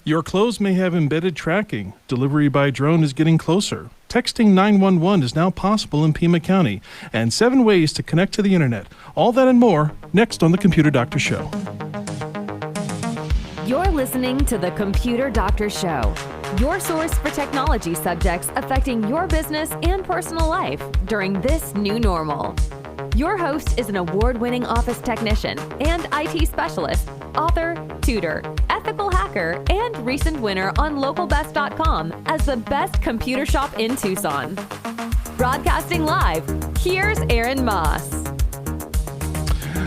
Your clothes may have embedded tracking. Delivery by drone is getting closer. Texting 911 is now possible in Pima County. And 7 ways to connect to the internet. All that and more, next on The Computer Doctor Show. You're listening to The Computer Doctor Show, your source for technology subjects affecting your business and personal life during this new normal. Your host is an award-winning office technician and IT specialist, author, tutor, ethical hacker, and recent winner on localbest.com as the best computer shop in Tucson. Broadcasting live, here's Aaron Moss.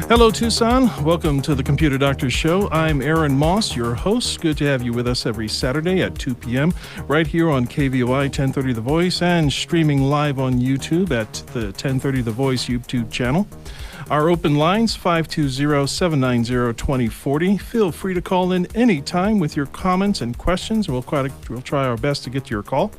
Hello, Tucson. Welcome to the Computer Doctor Show. I'm Aaron Moss, your host. Good to have you with us every Saturday at 2 p.m. right here on KVOI 1030 The Voice and streaming live on YouTube at the 1030 The Voice YouTube channel. Our open lines, 520-790-2040. Feel free to call in anytime with your comments and questions. We'll try our best to get to your call.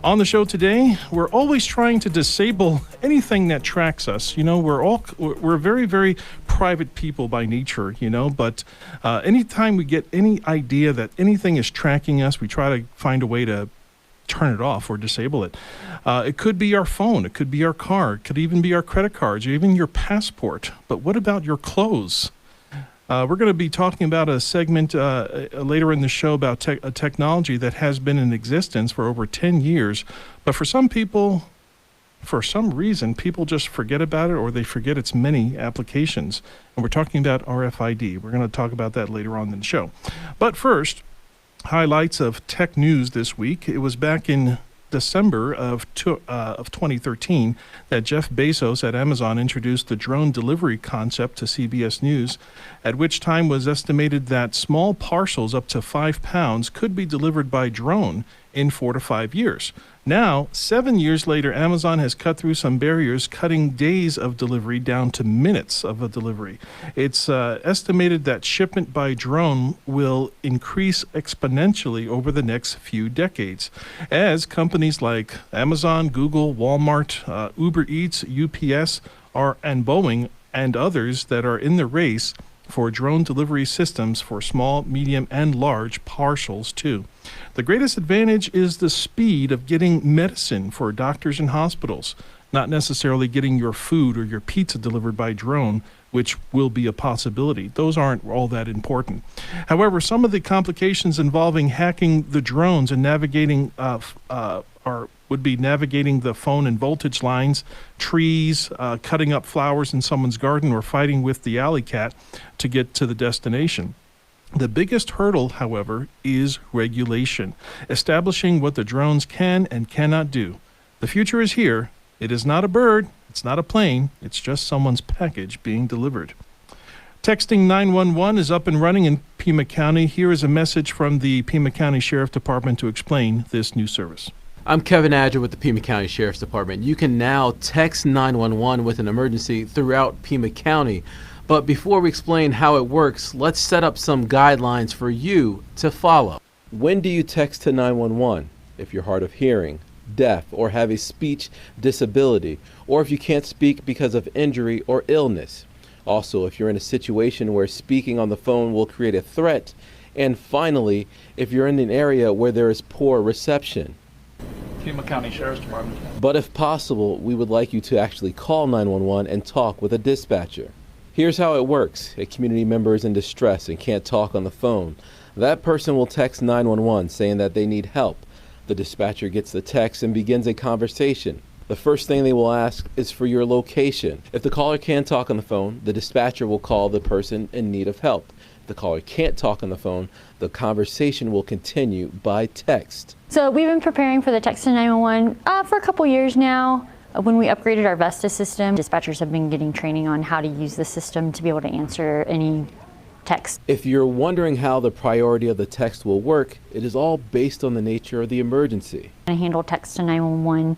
On the show today, we're always trying to disable anything that tracks us. You know, we're very, very private people by nature, you know, but anytime we get any idea that anything is tracking us, we try to find a way to turn it off or disable it. It could be our phone, it could be our car, it could even be our credit cards, or even your passport. But what about your clothes? We're going to be talking about a segment later in the show about a technology that has been in existence for over 10 years. But for some people, for some reason, people just forget about it or they forget its many applications. And we're talking about RFID. We're going to talk about that later on in the show. But first, highlights of tech news this week. It was back in December of 2013 that Jeff Bezos at Amazon introduced the drone delivery concept to CBS News, at which time was estimated that small parcels up to 5 pounds could be delivered by drone in 4 to 5 years. Now, 7 years later, Amazon has cut through some barriers, cutting days of delivery down to minutes of a delivery. It's estimated that shipment by drone will increase exponentially over the next few decades, as companies like Amazon, Google, Walmart, Uber Eats, UPS, and Boeing, and others that are in the race for drone delivery systems for small, medium, and large parcels too. The greatest advantage is the speed of getting medicine for doctors and hospitals, not necessarily getting your food or your pizza delivered by drone, which will be a possibility. Those aren't all that important. However, some of the complications involving hacking the drones and navigating would be navigating the phone and voltage lines, trees, cutting up flowers in someone's garden, or fighting with the alley cat to get to the destination. The biggest hurdle, however, is regulation, establishing what the drones can and cannot do. The future is here. It is not a bird, it's not a plane, it's just someone's package being delivered. Texting 911 is up and running in Pima County. Here is a message from the Pima County Sheriff Department to explain this new service. I'm Kevin Adger with the Pima County Sheriff's Department. You can now text 911 with an emergency throughout Pima County. But before we explain how it works, let's set up some guidelines for you to follow. When do you text to 911? If you're hard of hearing, deaf, or have a speech disability, or if you can't speak because of injury or illness. Also, if you're in a situation where speaking on the phone will create a threat. And finally, if you're in an area where there is poor reception. Pima County Sheriff's Department. But if possible, we would like you to actually call 911 and talk with a dispatcher. Here's how it works. A community member is in distress and can't talk on the phone. That person will text 911 saying that they need help. The dispatcher gets the text and begins a conversation. The first thing they will ask is for your location. If the caller can talk on the phone, the dispatcher will call the person in need of help. If the caller can't talk on the phone, the conversation will continue by text. So we've been preparing for the text to 911 for a couple years now. When we upgraded our Vesta system, dispatchers have been getting training on how to use the system to be able to answer any text. If you're wondering how the priority of the text will work, it is all based on the nature of the emergency. I handle text to 911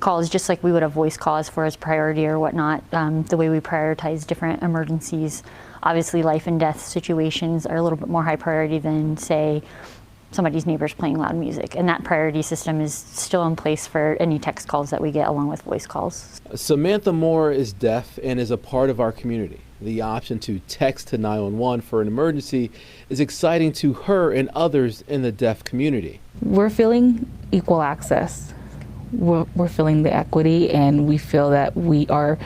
calls just like we would have voice calls for as priority or whatnot. The way we prioritize different emergencies. Obviously, life and death situations are a little bit more high priority than, say, somebody's neighbor's playing loud music. And that priority system is still in place for any text calls that we get along with voice calls. Samantha Moore is deaf and is a part of our community. The option to text to 911 for an emergency is exciting to her and others in the deaf community. We're feeling equal access. We're feeling the equity, and we feel that we are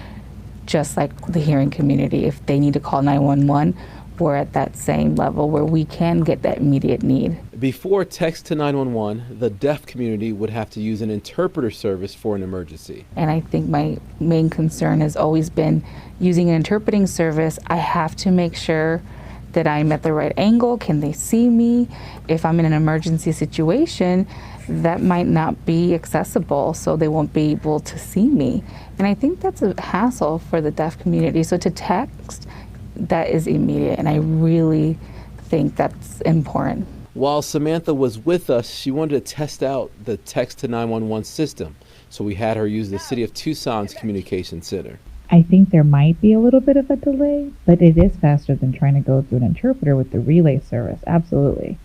just like the hearing community. If they need to call 911, we're at that same level where we can get that immediate need. Before text to 911, the deaf community would have to use an interpreter service for an emergency. And I think my main concern has always been using an interpreting service. I have to make sure that I'm at the right angle. Can they see me? If I'm in an emergency situation, that might not be accessible, so they won't be able to see me. And I think that's a hassle for the deaf community. So to text, that is immediate, and I really think that's important. While Samantha was with us, she wanted to test out the text to 911 system, so we had her use the City of Tucson's communication center. I think there might be a little bit of a delay, but it is faster than trying to go through an interpreter with the relay service. Absolutely.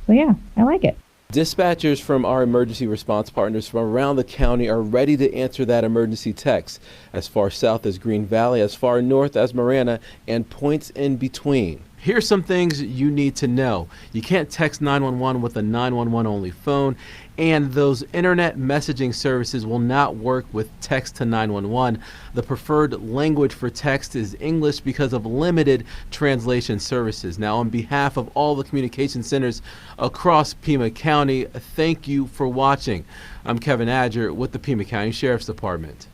So yeah, I like it. Dispatchers from our emergency response partners from around the county are ready to answer that emergency text, as far south as Green Valley, as far north as Marana, and points in between. Here's some things you need to know. You can't text 911 with a 911 only phone, and those internet messaging services will not work with text to 911. The preferred language for text is English because of limited translation services. Now, on behalf of all the communication centers across Pima County, thank you for watching. I'm Kevin Adger with the Pima County Sheriff's Department.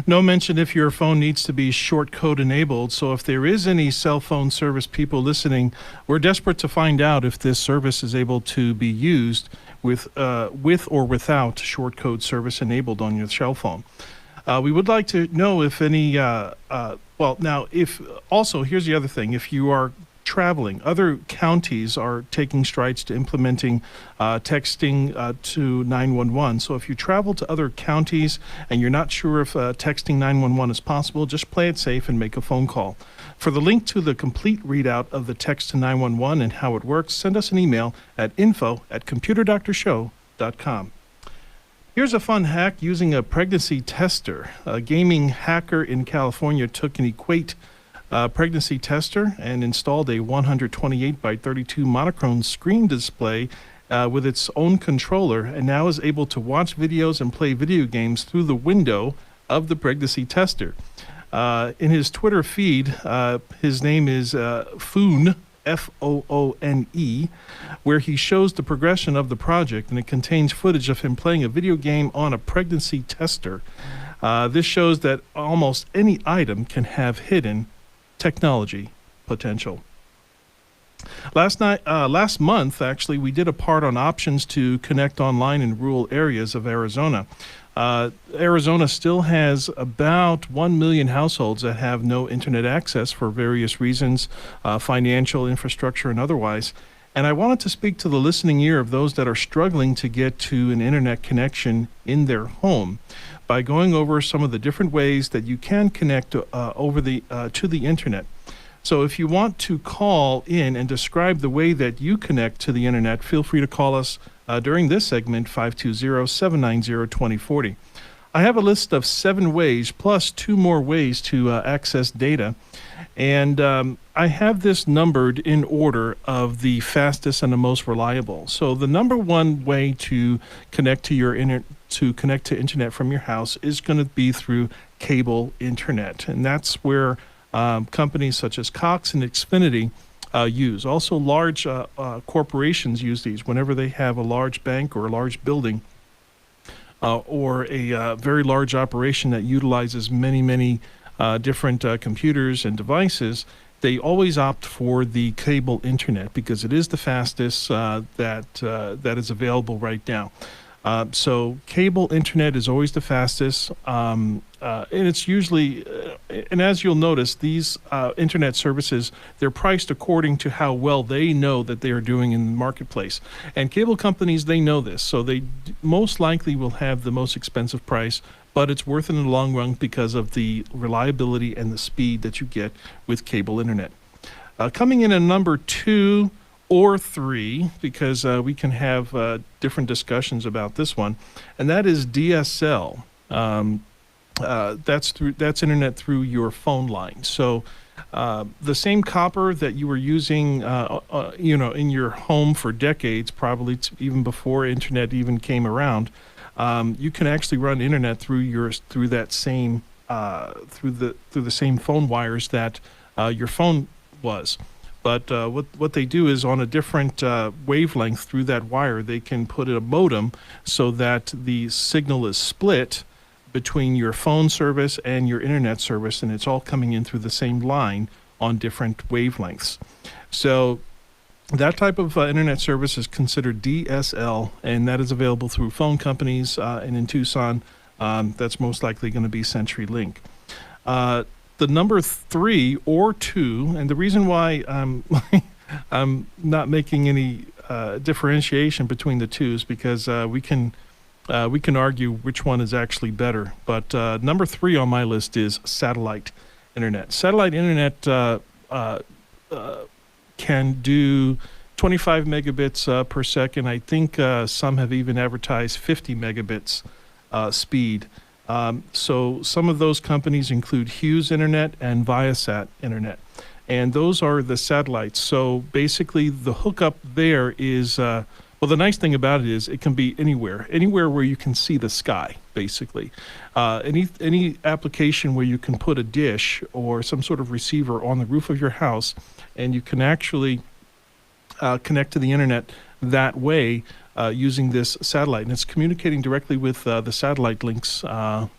No mention if your phone needs to be short code enabled. So if there is any cell phone service people listening, we're desperate to find out if this service is able to be used with or without short code service enabled on your cell phone. We would like to know if any, if also, here's the other thing. If you are traveling, other counties are taking strides to implementing texting to 911. So if you travel to other counties and you're not sure if texting 911 is possible, just play it safe and make a phone call. For the link to the complete readout of the text to 911 and how it works, send us an email at info@computerdoctorshow.com. Here's a fun hack using a pregnancy tester. A gaming hacker in California took an Equate pregnancy tester and installed a 128 by 32 monochrome screen display with its own controller, and now is able to watch videos and play video games through the window of the pregnancy tester. In his Twitter feed, his name is Foone, Foone, where he shows the progression of the project, and it contains footage of him playing a video game on a pregnancy tester. This shows that almost any item can have hidden technology potential. Last month, actually, we did a part on options to connect online in rural areas of Arizona. Arizona still has about 1 million households that have no internet access for various reasons, financial, infrastructure, and otherwise. And I wanted to speak to the listening ear of those that are struggling to get to an internet connection in their home by going over some of the different ways that you can connect to the internet. So if you want to call in and describe the way that you connect to the internet, feel free to call us during this segment, 520-790-2040. I have a list of 7 ways plus 2 more ways to access data. And I have this numbered in order of the fastest and the most reliable. So the number 1 way to connect to your internet from your house is going to be through cable internet, and that's where companies such as Cox and Xfinity use. Also, large corporations use these whenever they have a large bank or a large building or a very large operation that utilizes many different computers and devices. They always opt for the cable internet because it is the fastest that is available right now. So cable internet is always the fastest, and it's usually, and as you'll notice, these internet services, they're priced according to how well they know that they are doing in the marketplace. And cable companies, they know this, so they most likely will have the most expensive price, but it's worth it in the long run because of the reliability and the speed that you get with cable internet. Coming in at number 2 or 3, because we can have different discussions about this one, and that is DSL. that's internet through your phone line. So the same copper that you were using, in your home for decades, probably even before internet even came around, you can actually run internet through the same phone wires that your phone was. But what they do is, on a different wavelength through that wire, they can put a modem so that the signal is split between your phone service and your internet service, and it's all coming in through the same line on different wavelengths. So that type of internet service is considered DSL, and that is available through phone companies, and in Tucson, that's most likely going to be CenturyLink. The number 3 or 2, and the reason why I'm not making any differentiation between the two is because we can argue which one is actually better. But number 3 on my list is satellite internet. Satellite internet can do 25 megabits per second. I think some have even advertised 50 megabits speed. So some of those companies include Hughes Internet and Viasat Internet. And those are the satellites. So basically the hookup there is, the nice thing about it is it can be anywhere where you can see the sky, basically. Any application where you can put a dish or some sort of receiver on the roof of your house, and you can actually connect to the internet that way using this satellite. And it's communicating directly with the satellite links, of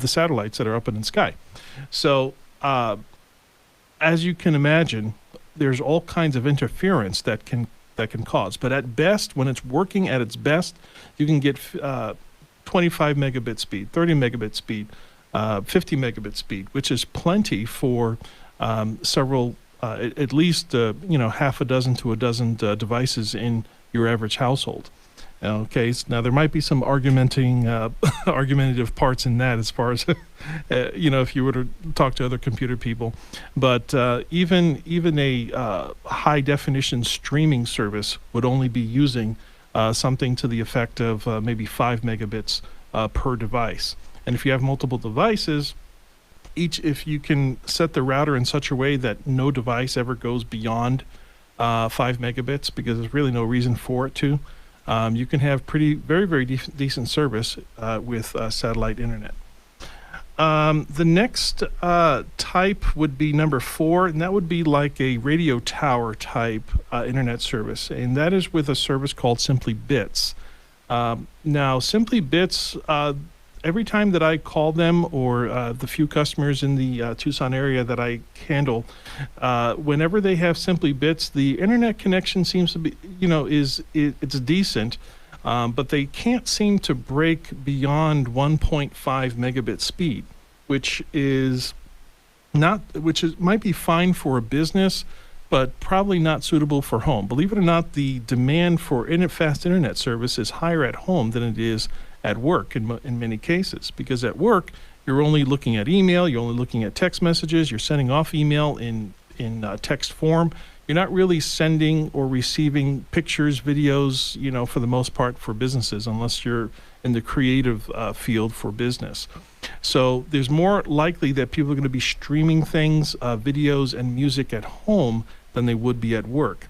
the satellites that are up in the sky. So as you can imagine, there's all kinds of interference that can cause. But at best, when it's working at its best, you can get 25 megabit speed, 30 megabit speed, 50 megabit speed, which is plenty for several, at least half a dozen to a dozen devices in your average household. Okay, now there might be some argumentative parts in that, as far as if you were to talk to other computer people, but even a high definition streaming service would only be using something to the effect of maybe 5 megabits per device. And if you have multiple devices, if you can set the router in such a way that no device ever goes beyond 5 megabits, because there's really no reason for it to, you can have very, very decent service with satellite internet. The next type would be number 4, and that would be like a radio tower type internet service, and that is with a service called Simply Bits. Now, Simply Bits, every time that I call them, or the few customers in the Tucson area that I handle, whenever they have Simply Bits, the internet connection seems to be, it's decent, but they can't seem to break beyond 1.5 megabit speed, which might be fine for a business, but probably not suitable for home. Believe it or not, the demand for fast internet service is higher at home than it is at work in many cases, because at work you're only looking at email, you're only looking at text messages, you're sending off email in text form. You're not really sending or receiving pictures, videos, for the most part for businesses, unless you're in the creative field for business. So there's more likely that people are going to be streaming things, videos and music at home than they would be at work.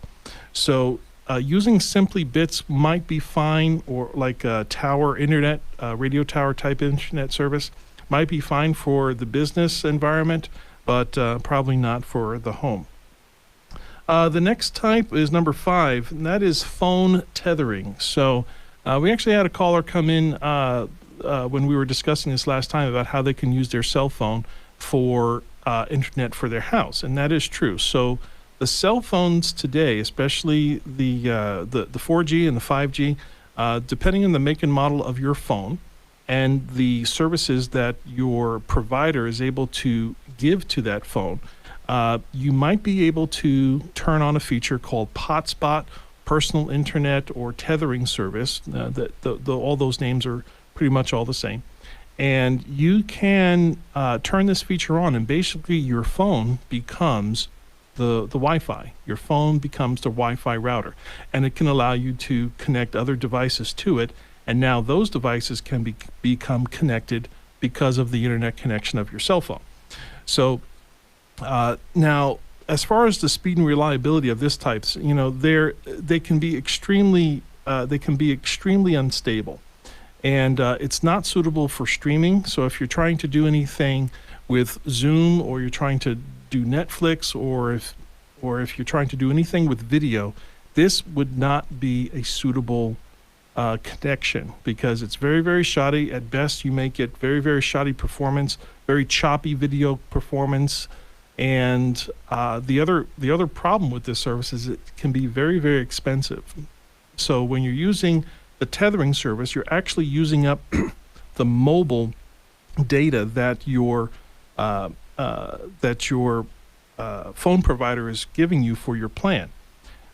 So using Simply Bits might be fine, or like a tower internet, radio tower type internet service might be fine for the business environment, but probably not for the home. The next type is number 5, and that is phone tethering. So we actually had a caller come in when we were discussing this last time about how they can use their cell phone for internet for their house, and that is true. So the cell phones today, especially the 4G and the 5G, depending on the make and model of your phone and the services that your provider is able to give to that phone, you might be able to turn on a feature called Hotspot, Personal Internet, or Tethering Service. All those names are pretty much all the same. And you can turn this feature on, and basically your phone becomes the Wi-Fi. Your phone becomes the Wi-Fi router, and it can allow you to connect other devices to it And now those devices can become connected because of the internet connection of your cell phone. So now, as far as the speed and reliability of this types, they can be extremely unstable, and it's not suitable for streaming. So if you're trying to do anything with Zoom, or you're trying to do Netflix, or if you're trying to do anything with video, this would not be a suitable connection, because it's very, very shoddy. At best, you may get very, very shoddy performance, very choppy video performance. And the other problem with this service is it can be very, very expensive. So when you're using the tethering service, you're actually using up the mobile data that your phone provider is giving you for your plan.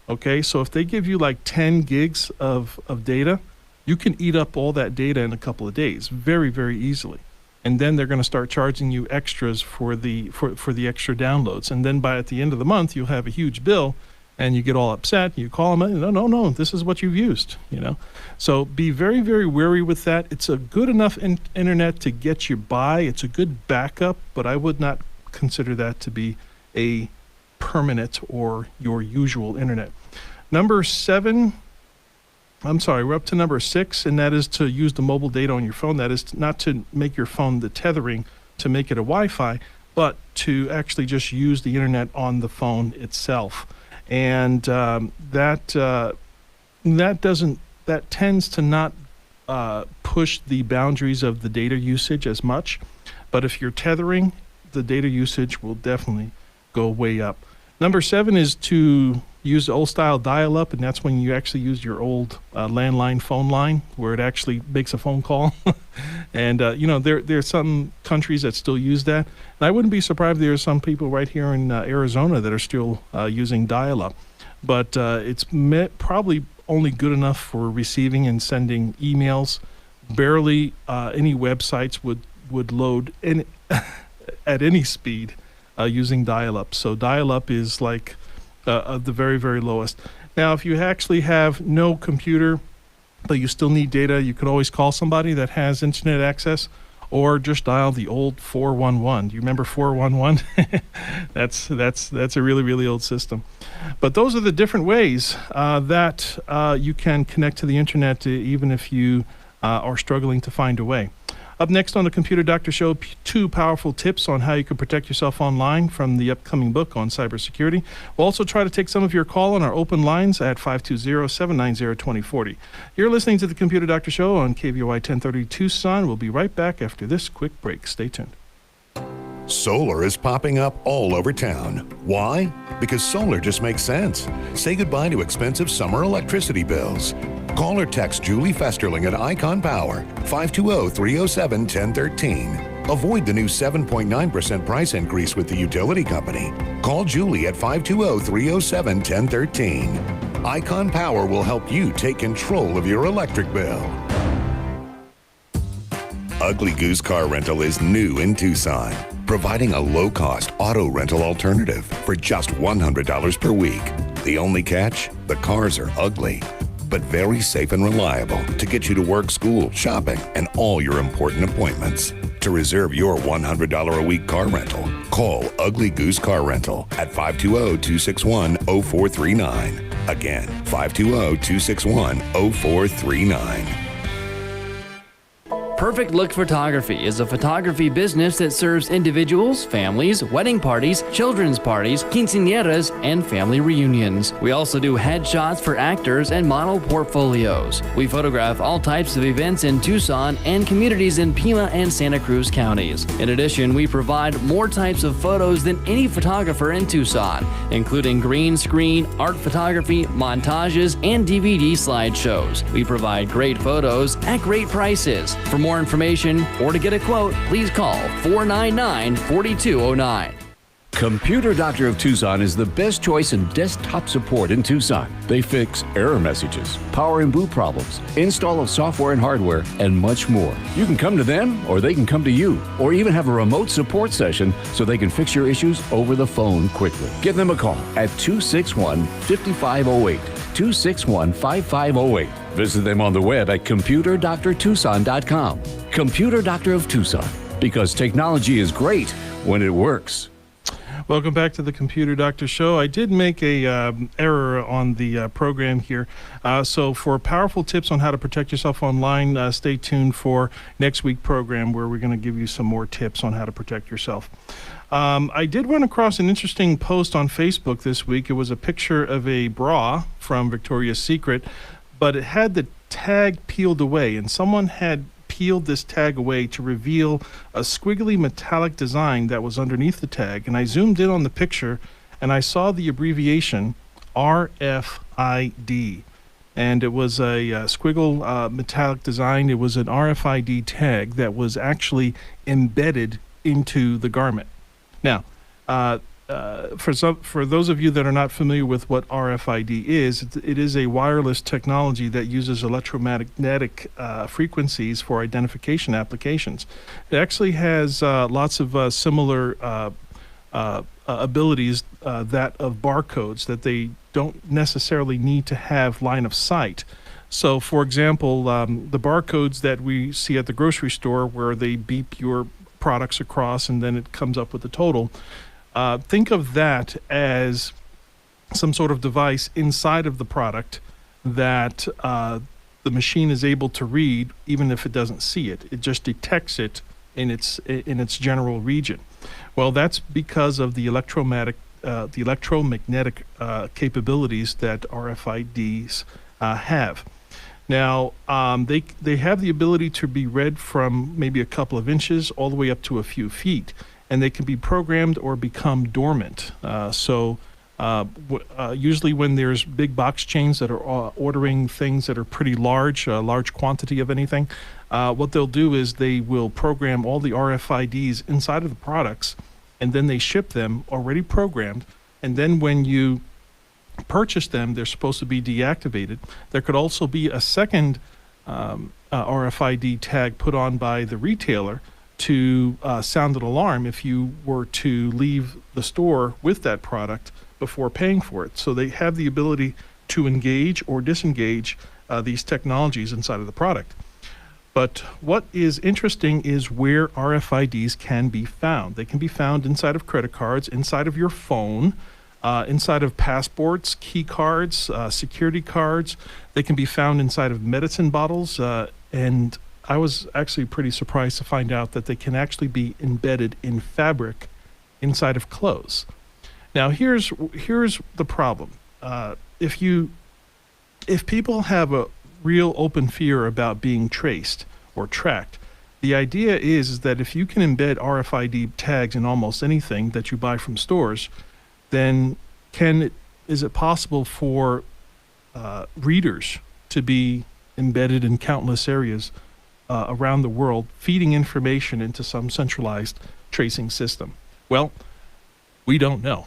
Okay, so if they give you like 10 gigs of data, you can eat up all that data in a couple of days very, very easily. And then they're going to start charging you extras for the extra downloads. And then at the end of the month, you'll have a huge bill, and you get all upset. You call them, no, this is what you've used, So be very, very wary with that. It's a good enough internet to get you by. It's a good backup, but I would not consider that to be a permanent or your usual internet. We're up to number 6, and that is to use the mobile data on your phone. That is not to make your phone the tethering to make it a Wi-Fi, but to actually just use the internet on the phone itself. And that tends to not push the boundaries of the data usage as much. But if you're tethering, the data usage will definitely go way up. Number 7 is to use the old style dial-up, and that's when you actually use your old landline phone line, where it actually makes a phone call. And there are some countries that still use that, and I wouldn't be surprised if there are some people right here in Arizona that are still using dial-up. But it's probably only good enough for receiving and sending emails. Barely any websites would load at any speed using dial-up. So dial-up is like the very, very lowest. Now, if you actually have no computer, but you still need data, you could always call somebody that has internet access, or just dial the old 411. Do you remember 411? That's a really, really old system. But those are the different ways that you can connect to the internet, even if you are struggling to find a way. Up next on the Computer Doctor Show, 2 powerful tips on how you can protect yourself online from the upcoming book on cybersecurity. We'll also try to take some of your call on our open lines at 520-790-2040. You're listening to the Computer Doctor Show on KVOI 1030 Tucson. We'll be right back after this quick break. Stay tuned. Solar is popping up all over town. Why? Because solar just makes sense. Say goodbye to expensive summer electricity bills. Call or text Julie Festerling at Icon Power, 520-307-1013. Avoid the new 7.9% price increase with the utility company. Call Julie at 520-307-1013. Icon Power will help you take control of your electric bill. Ugly Goose Car Rental is new in Tucson, providing a low-cost auto rental alternative for just $100 per week. The only catch? The cars are ugly, but very safe and reliable to get you to work, school, shopping, and all your important appointments. To reserve your $100 a week car rental, call Ugly Goose Car Rental at 520-261-0439. Again, 520-261-0439. Perfect Look Photography is a photography business that serves individuals, families, wedding parties, children's parties, quinceañeras, and family reunions. We also do headshots for actors and model portfolios. We photograph all types of events in Tucson and communities in Pima and Santa Cruz counties. In addition, we provide more types of photos than any photographer in Tucson, including green screen, art photography, montages, and DVD slideshows. We provide great photos at great prices. For more information or to get a quote, please call 499-4209. Computer Doctor of Tucson is the best choice in desktop support in Tucson. They fix error messages, power and boot problems, install of software and hardware, and much more. You can come to them, or they can come to you, or even have a remote support session so they can fix your issues over the phone quickly. Give them a call at 261-5508, 261-5508. Visit them on the web at ComputerDoctorTucson.com. Computer Doctor of Tucson, because technology is great when it works. Welcome back to the Computer Doctor Show. I did make a error on the program here. So for powerful tips on how to protect yourself online, stay tuned for next week's program where we're going to give you some more tips on how to protect yourself. I did run across an interesting post on Facebook this week. It was a picture of a bra from Victoria's Secret, but it had the tag peeled away, and someone had peeled this tag away to reveal a squiggly metallic design that was underneath the tag. And I zoomed in on the picture and I saw the abbreviation RFID. And it was a squiggle metallic design. It was an RFID tag that was actually embedded into the garment. Now, for those of you that are not familiar with what RFID is, it is a wireless technology that uses electromagnetic frequencies for identification applications. It actually has lots of similar abilities that of barcodes, that they don't necessarily need to have line of sight. So, for example, the barcodes that we see at the grocery store where they beep your products across and then it comes up with the total. Think of that as some sort of device inside of the product that the machine is able to read, even if it doesn't see it. It just detects it in its general region. Well, that's because of the electromagnetic capabilities that RFIDs have. Now, they have the ability to be read from maybe a couple of inches all the way up to a few feet. And they can be programmed or become dormant. Usually when there's big box chains that are ordering things that are pretty large, a large quantity of anything, what they'll do is they will program all the RFIDs inside of the products, and then they ship them already programmed. And then when you purchase them, they're supposed to be deactivated. There could also be a second RFID tag put on by the retailer to sound an alarm if you were to leave the store with that product before paying for it. So they have the ability to engage or disengage these technologies inside of the product. But what is interesting is where RFIDs can be found. They can be found inside of credit cards, inside of your phone, inside of passports, key cards, security cards. They can be found inside of medicine bottles, and I was actually pretty surprised to find out that they can actually be embedded in fabric inside of clothes. Now, here's the problem. If people have a real open fear about being traced or tracked, the idea is that if you can embed RFID tags in almost anything that you buy from stores, then is it possible for readers to be embedded in countless areas around the world, feeding information into some centralized tracing system? Well, we don't know.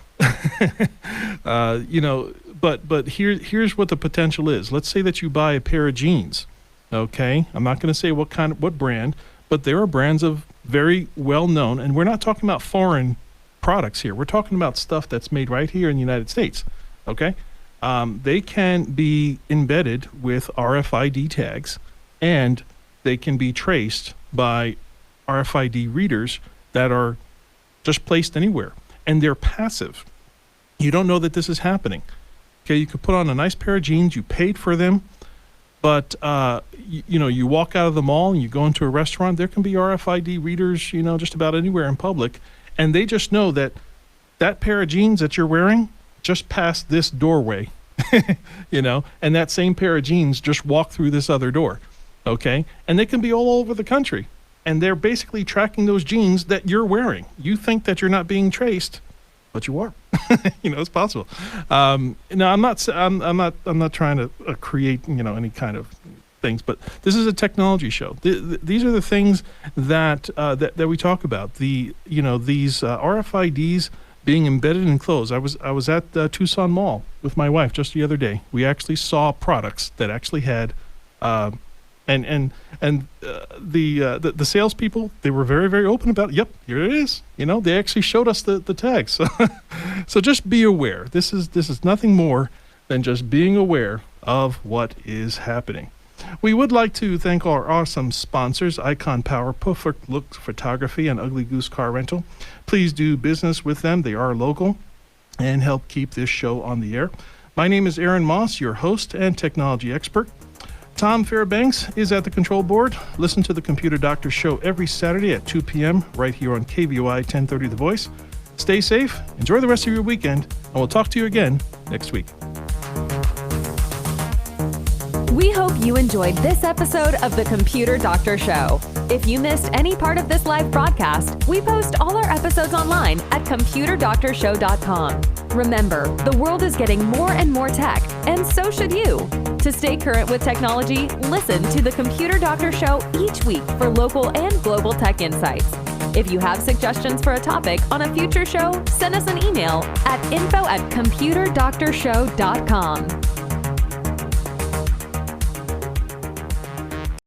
But here's what the potential is. Let's say that you buy a pair of jeans. Okay, I'm not going to say what brand, but there are brands of very well known, and we're not talking about foreign products here. We're talking about stuff that's made right here in the United States. Okay, they can be embedded with RFID tags, and they can be traced by RFID readers that are just placed anywhere. And they're passive. You don't know that this is happening. Okay, you could put on a nice pair of jeans, you paid for them, but you walk out of the mall and you go into a restaurant, there can be RFID readers, just about anywhere in public, and they just know that that pair of jeans that you're wearing just passed this doorway, and that same pair of jeans just walked through this other door. Okay, and they can be all over the country, and they're basically tracking those jeans that you're wearing. You think that you're not being traced, but you are. It's possible. No, I'm not trying to create any kind of things, but this is a technology show. These are the things that we talk about. These RFIDs being embedded in clothes. I was at Tucson Mall with my wife just the other day. We actually saw products that actually had. The salespeople, they were very, very open about it. Yep, here it is. They actually showed us the tags. So just be aware. This is nothing more than just being aware of what is happening. We would like to thank our awesome sponsors, Icon Power, Perfect Look Photography, and Ugly Goose Car Rental. Please do business with them. They are local and help keep this show on the air. My name is Aaron Moss, your host and technology expert. Tom Fairbanks is at the control board. Listen to the Computer Doctor Show every Saturday at 2 p.m. right here on KVOI 1030 The Voice. Stay safe, enjoy the rest of your weekend, and we'll talk to you again next week. We hope you enjoyed this episode of the Computer Doctor Show. If you missed any part of this live broadcast, we post all our episodes online at computerdoctorshow.com. Remember, the world is getting more and more tech, and so should you. To stay current with technology, listen to the Computer Doctor Show each week for local and global tech insights. If you have suggestions for a topic on a future show, send us an email at info@computerdoctorshow.com.